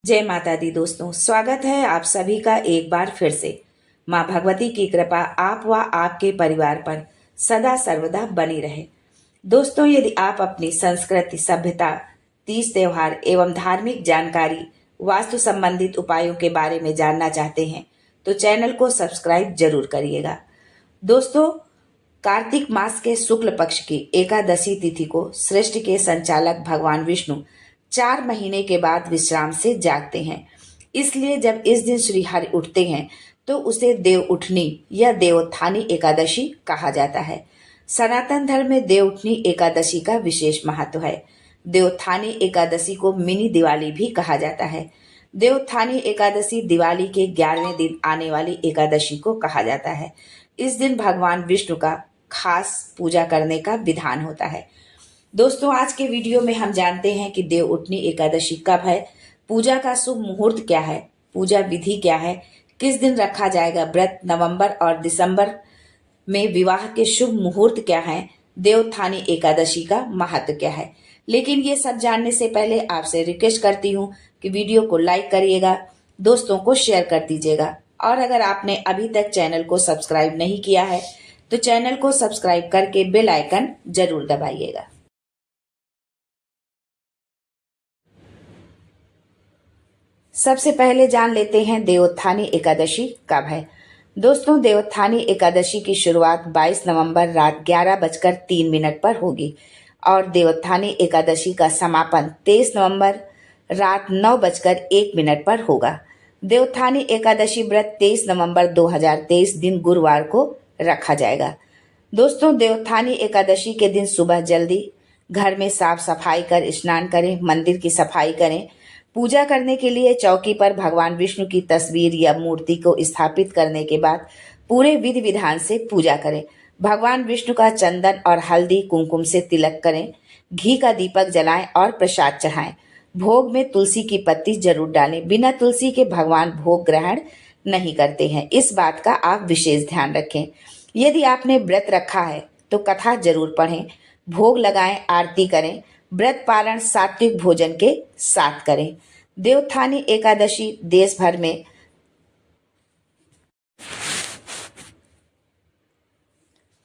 जय माता दी दोस्तों, स्वागत है आप सभी का एक बार फिर से। माँ भगवती की कृपा आप व आपके परिवार पर सदा सर्वदा बनी रहे। दोस्तों, यदि आप अपनी संस्कृति, सभ्यता, तीज त्योहार एवं धार्मिक जानकारी, वास्तु संबंधित उपायों के बारे में जानना चाहते हैं तो चैनल को सब्सक्राइब जरूर करिएगा। दोस्तों, कार्तिक मास के शुक्ल पक्ष की एकादशी तिथि को सृष्टि के संचालक भगवान विष्णु 4 महीने के बाद विश्राम से जागते हैं। इसलिए जब इस दिन श्री हरि उठते हैं तो उसे देव उठनी या देवोत्थानी एकादशी कहा जाता है। सनातन धर्म में देवउठनी एकादशी का विशेष महत्व है। देवोत्थानी एकादशी को मिनी दिवाली भी कहा जाता है। देवोत्थानी एकादशी दिवाली के 11वें दिन आने वाली एकादशी को कहा जाता है। इस दिन भगवान विष्णु का खास पूजा करने का विधान होता है। दोस्तों, आज के वीडियो में हम जानते हैं कि देव उठनी एकादशी कब है, पूजा का शुभ मुहूर्त क्या है, पूजा विधि क्या है, किस दिन रखा जाएगा व्रत, नवंबर और दिसंबर में विवाह के शुभ मुहूर्त क्या है, देवोत्थानी एकादशी का महत्व क्या है। लेकिन ये सब जानने से पहले आपसे रिक्वेस्ट करती हूँ कि वीडियो को लाइक करिएगा, दोस्तों को शेयर कर दीजिएगा और अगर आपने अभी तक चैनल को सब्सक्राइब नहीं किया है तो चैनल को सब्सक्राइब करके बेल आइकन जरूर दबाइएगा। सबसे पहले जान लेते हैं देवोत्थानी एकादशी कब है। दोस्तों, देवोत्थानी एकादशी की शुरुआत 22 नवंबर रात 11:03 पर होगी और देवोत्थानी एकादशी का समापन 23 नवंबर रात 9:01 पर होगा। देवोत्थानी एकादशी व्रत 23 नवंबर 2023 दिन गुरुवार को रखा जाएगा। दोस्तों, देवोत्थानी एकादशी के दिन सुबह जल्दी घर में साफ सफाई कर स्नान करें, मंदिर की सफाई करें। पूजा करने के लिए चौकी पर भगवान विष्णु की तस्वीर या मूर्ति को स्थापित करने के बाद पूरे विधि विधान से पूजा करें। भगवान विष्णु का चंदन और हल्दी कुमकुम से तिलक करें, घी का दीपक जलाएं और प्रसाद चढ़ाएं। भोग में तुलसी की पत्ती जरूर डालें। बिना तुलसी के भगवान भोग ग्रहण नहीं करते हैं, इस बात का आप विशेष ध्यान रखें। यदि आपने व्रत रखा है तो कथा जरूर पढ़ें, भोग लगाएं, आरती करें। व्रत पारण सात्विक भोजन के साथ करें। देवोत्थानी एकादशी देश भर में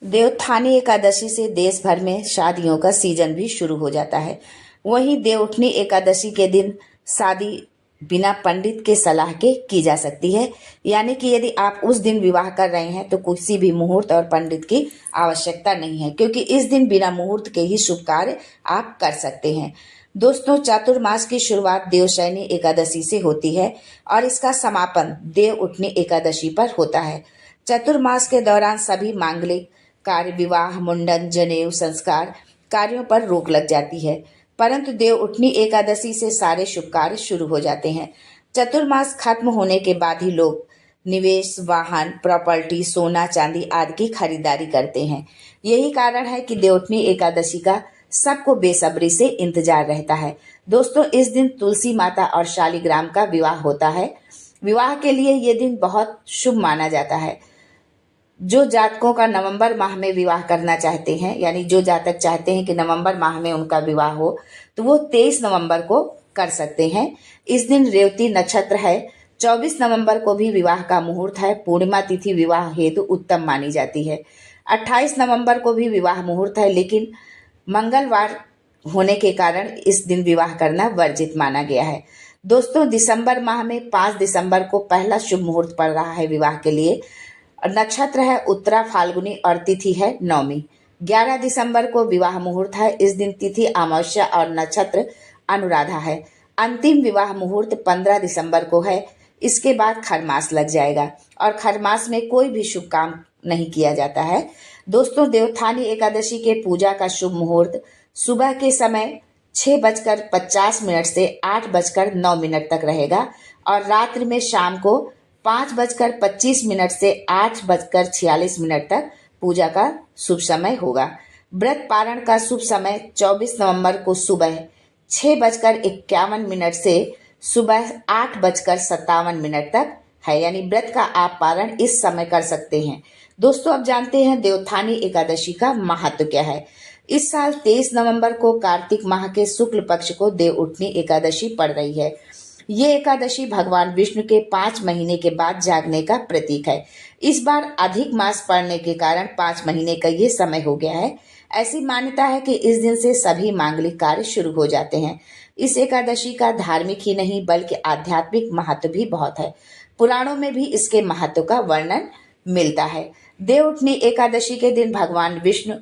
देवोत्थानी एकादशी से देश भर में शादियों का सीजन भी शुरू हो जाता है। वहीं देवउठनी एकादशी के दिन शादी बिना पंडित के सलाह के की जा सकती है, यानी कि यदि आप उस दिन विवाह कर रहे हैं तो किसी भी मुहूर्त और पंडित की आवश्यकता नहीं है, क्योंकि इस दिन बिना मुहूर्त के ही शुभ कार्य आप कर सकते हैं। दोस्तों, चातुर्मास की शुरुआत देवशयनी एकादशी से होती है और इसका समापन देव उठनी एकादशी पर होता है। चतुर्मास के दौरान सभी मांगलिक कार्य, विवाह, मुंडन, जनेऊ संस्कार कार्यों पर रोक लग जाती है, परंतु देव उठनी एकादशी से सारे शुभ कार्य शुरू हो जाते हैं। चतुर्मास खत्म होने के बाद ही लोग निवेश, वाहन, प्रॉपर्टी, सोना चांदी आदि की खरीदारी करते हैं। यही कारण है कि देवउठनी एकादशी का सबको बेसब्री से इंतजार रहता है। दोस्तों, इस दिन तुलसी माता और शालिग्राम का विवाह होता है। विवाह के लिए ये दिन बहुत शुभ माना जाता है। जो जातकों का नवंबर माह में विवाह करना चाहते हैं, यानी जो जातक चाहते हैं कि नवंबर माह में उनका विवाह हो, तो वो 23 नवंबर को कर सकते हैं। इस दिन रेवती नक्षत्र है। 24 नवंबर को भी विवाह का मुहूर्त है। पूर्णिमा तिथि विवाह हेतु उत्तम मानी जाती है। 28 नवंबर को भी विवाह मुहूर्त है, लेकिन मंगलवार होने के कारण इस दिन विवाह करना वर्जित माना गया है। दोस्तों, दिसंबर माह में 5 दिसंबर को पहला शुभ मुहूर्त पड़ रहा है विवाह के लिए। नक्षत्र है उत्तरा फाल्गुनी और तिथि है नवमी। 11 दिसंबर को विवाह मुहूर्त है। इस दिन तिथि अमावस्या और नक्षत्र अनुराधा है। अंतिम विवाह मुहूर्त 15 दिसंबर को है। इसके बाद खरमास लग जाएगा और खरमास में कोई भी शुभ काम नहीं किया जाता है। दोस्तों, देवोत्थानी एकादशी के पूजा का शुभ मुहूर्त सुबह के समय 6:50 से 8:09 तक रहेगा और रात्रि में शाम को 5:25 से 8:46 तक पूजा का शुभ समय होगा। व्रत पारण का शुभ समय 24 नवंबर को सुबह 6:51 से सुबह 8:57 तक है, यानी व्रत का आप पारण इस समय कर सकते हैं। दोस्तों, अब जानते हैं देवोत्थानी एकादशी का महत्व क्या है। इस साल 23 नवंबर को कार्तिक माह के शुक्ल पक्ष को देव उठनी एकादशी पड़ रही है। ये एकादशी भगवान विष्णु के 5 महीने के बाद जागने का प्रतीक है। इस बार अधिक मास पड़ने के कारण 5 महीने का ये समय हो गया है। ऐसी मान्यता है कि इस दिन से सभी मांगलिक कार्य शुरू हो जाते हैं। इस एकादशी का धार्मिक ही नहीं बल्कि आध्यात्मिक महत्व भी बहुत है। पुराणों में भी इसके महत्व का वर्णन मिलता है। देवउठनी एकादशी के दिन भगवान विष्णु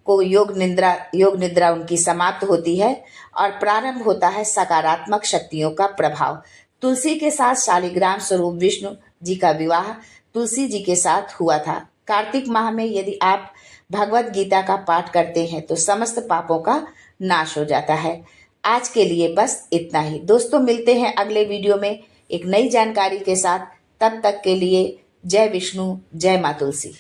को योग निद्रा उनकी समाप्त होती है और प्रारंभ होता है सकारात्मक शक्तियों का प्रभाव। तुलसी के साथ शालिग्राम स्वरूप विष्णु जी का विवाह तुलसी जी के साथ हुआ था। कार्तिक माह में यदि आप भगवत गीता का पाठ करते हैं तो समस्त पापों का नाश हो जाता है। आज के लिए बस इतना ही दोस्तों, मिलते हैं अगले वीडियो में एक नई जानकारी के साथ। तब तक के लिए जय विष्णु, जय माँ तुलसी।